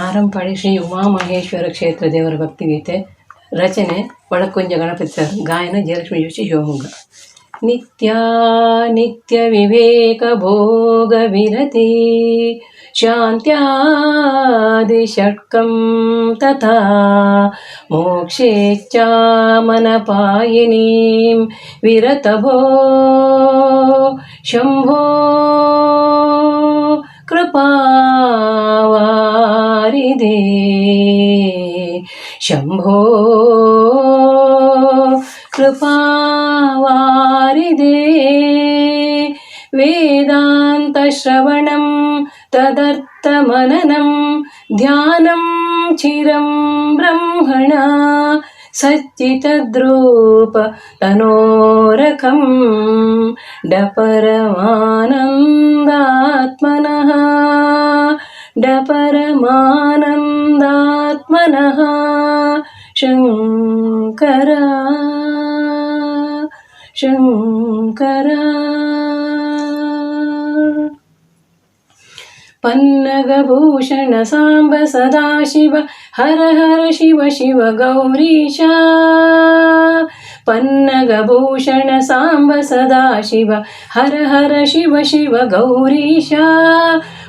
ಆರಂಪಾಡಿ ಶ್ರೀ ಉಮಾಮಹೇಶ್ವರ ಕ್ಷೇತ್ರ ದೇವರ ಭಕ್ತಿಗೀತೆ. ರಚನೆ ಒಳಕುಂಜ ಗಣಪತಿ ಸರ್. ಗಾಯನ ಜಯಲಕ್ಷ್ಮಿ ಜೋಶಿ, ಶಿವಮೊಗ್ಗ. ನಿತ್ಯ ನಿತ್ಯ ವಿವೇಕ ಭೋಗ ವಿರತಿ ಶಾಂತ್ಯಾದಿ ಷಟ್ಕಂ ತಥಾ ಮೋಕ್ಷೇಚ್ಛಾ ಮನಪಾಯಿನೀಂ ವಿರತಭೋ ಶಂಭೋ ಕೃಪಾವಾರಿಧೇ ಶಂಭೋ ಕೃಪಾವಾರಿಧೇ. ವೇದಾಂತ ಶ್ರವಣಂ ತದರ್ಥ ಮನನಂ ಧ್ಯಾನಂ ಚಿರಂ ಬ್ರಹ್ಮಣ ಸಚ್ಚಿತದ್ರೂಪ ತನೋರಕಂ ಡಪರಮಾನಂದಾತ್ಮನಃ ಡಪರಮಾನಂದಾತ್ಮನಃ ಶಂಕರ ಶಂಕರ. ಪನ್ನಗಭೂಷಣ ಸಾಂಬ ಸದಾಶಿವ ಹರ ಹರ ಶಿವ ಶಿವ ಗೌರೀಶ. ಪನ್ನಗಭೂಷಣ ಸಾಂಬ ಸದಾಶಿವ ಹರ ಹರ ಶಿವ ಶಿವ ಗೌರೀಶ.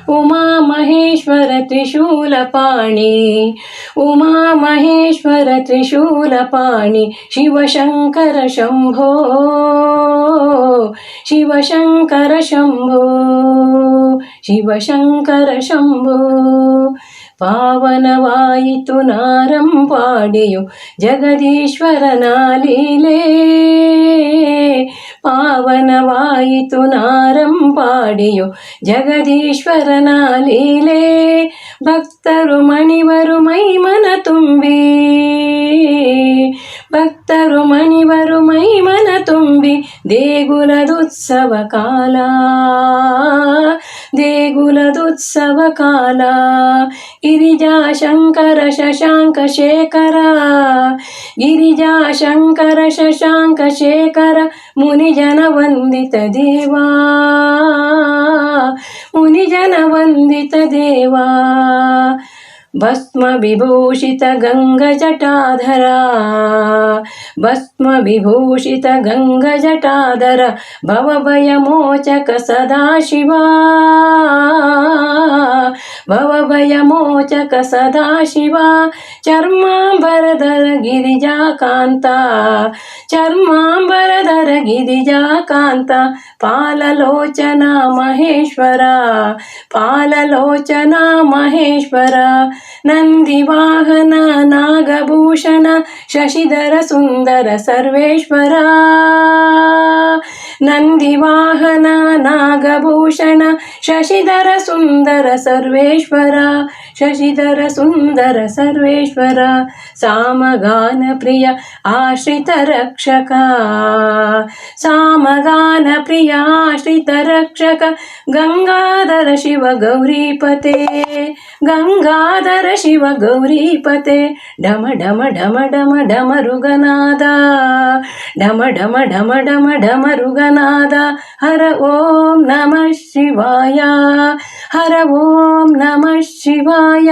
ಉಮಾಮಹೇಶ್ವರ ತ್ರಿಶೂಲಪಾಣಿ ಉಮಾಮಹೇಶ್ವರ ತ್ರಿಶೂಲಪಾಣಿ ಶಿವಶಂಕರ ಶಂಭೋ ಶಿವಶಂಕರ ಶಂಭೋ ಶಿವಶಂಕರ ಶಂಭೋ. ಪಾವನವಾಯಿತು ನಾರಂಪಾಡಿಯು ಜಗದೀಶ್ವರನ ಲೀಲೆ. ಪಾವನವಾಯಿತು ನಾರಂಪಾಡಿಯು ಜಗದೀಶ್ವರನ ಲೀಲೆ. ಭಕ್ತರು ಮಣಿವರು ಮೈಮನ ತುಂಬಿ ಭಕ್ತರು ಮಣಿವರು ಮೈಮನ ತುಂಬಿ ದೇಗುಲದುತ್ಸವ ಕಾಲ ದೇಗುಲದುತ್ಸವ ಕಾಲ. ಗಿರಿಜಾ ಶಂಕರ ಶಶಾಂಕ ಶೇಖರ ಗಿರಿಜಾ ಶಂಕರ ಶಶಾಂಕ ಶೇಖರ ಮುನಿಜನ ವಂದಿತ ದೇವಾ ಮುನಿಜನ ವಂದಿತ ದೇವಾ. ಭಸ್ಮ ವಿಭೂಷಿತ ಗಂಗ ಜಟಾಧರ ಭಸ್ಮ ವಿಭೂಷಿತ ಗಂಗ ಜಟಾಧರ ಭವಭಯ ಮೋಚಕ ಸದಾಶಿವ ಭವಭಯ ಮೋಚಕ ಸದಾಶಿವ. ಚರ್ಮಾಂಬರಧರ ಗಿರಿಜಾಕಾಂತ ಚರ್ಮಾಂಬರಧರ ಗಿರಿಜಾಕಾಂತ. ಪಾಲಲೋಚನ ಮಹೇಶ್ವರ ಪಾಲಲೋಚನ ಮಹೇಶ್ವರ. ನಂದಿವಾಹನ ನಾಗಭೂಷಣ ಶಶಿಧರ ಸುಂದರ ಸರ್ವೇಶ್ವರ. ನಂದಿವಾಹನ ನಾಗಭೂಷಣ ಶಶಿಧರ ಸುಂದರ ಸರ್ವೇಶ್ವರ ಶಶಿಧರ ಸುಂದರ ಸರ್ವೇಶ್ವರ. ಸಾಮಗಾನ ಪ್ರಿಯ ಆಶ್ರಿತ ರಕ್ಷಕ ಸಾಮಗಾನ ಪ್ರಿಯ ಆಶ್ರಿತ ರಕ್ಷಕ. ಗಂಗಾಧರ ಶಿವ ಗೌರೀಪತೆ ಗಂಗಾಧರ ಶಿವ ಗೌರೀಪತೆ. ಢಮ ಢಮ ಢಮ ಢಮ ಢಮರುಗನಾದ ಢಮ ಢಮ ಢಮ ಢಮ ಢಮರುಗನಾದ. ಹರ ಓಂ ನಮಃ ಶಿವಾಯ ಹರ ಓಂ ನಮಃ ಶಿವಾಯ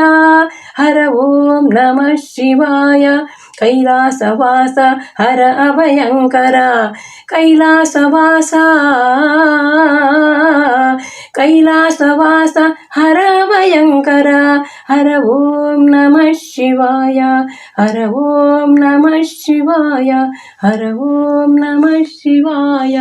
ಹರ ಓಂ ನಮಃ ಶಿವಾಯ. ಕೈಲಾಸವಾಸ ಹರ ಅಭಯಂಕರ ಕೈಲಾಸವಾಸ ಕೈಲಾಸವಾಸ ಹರ ಅಭಯಂಕರ. ಹರ ಓಂ ನಮಃ ಶಿವಾಯ ಹರ ಓಂ ನಮಃ ಶಿವಾಯ ಹರ ಓಂ ನಮಃ ಶಿವಾಯ.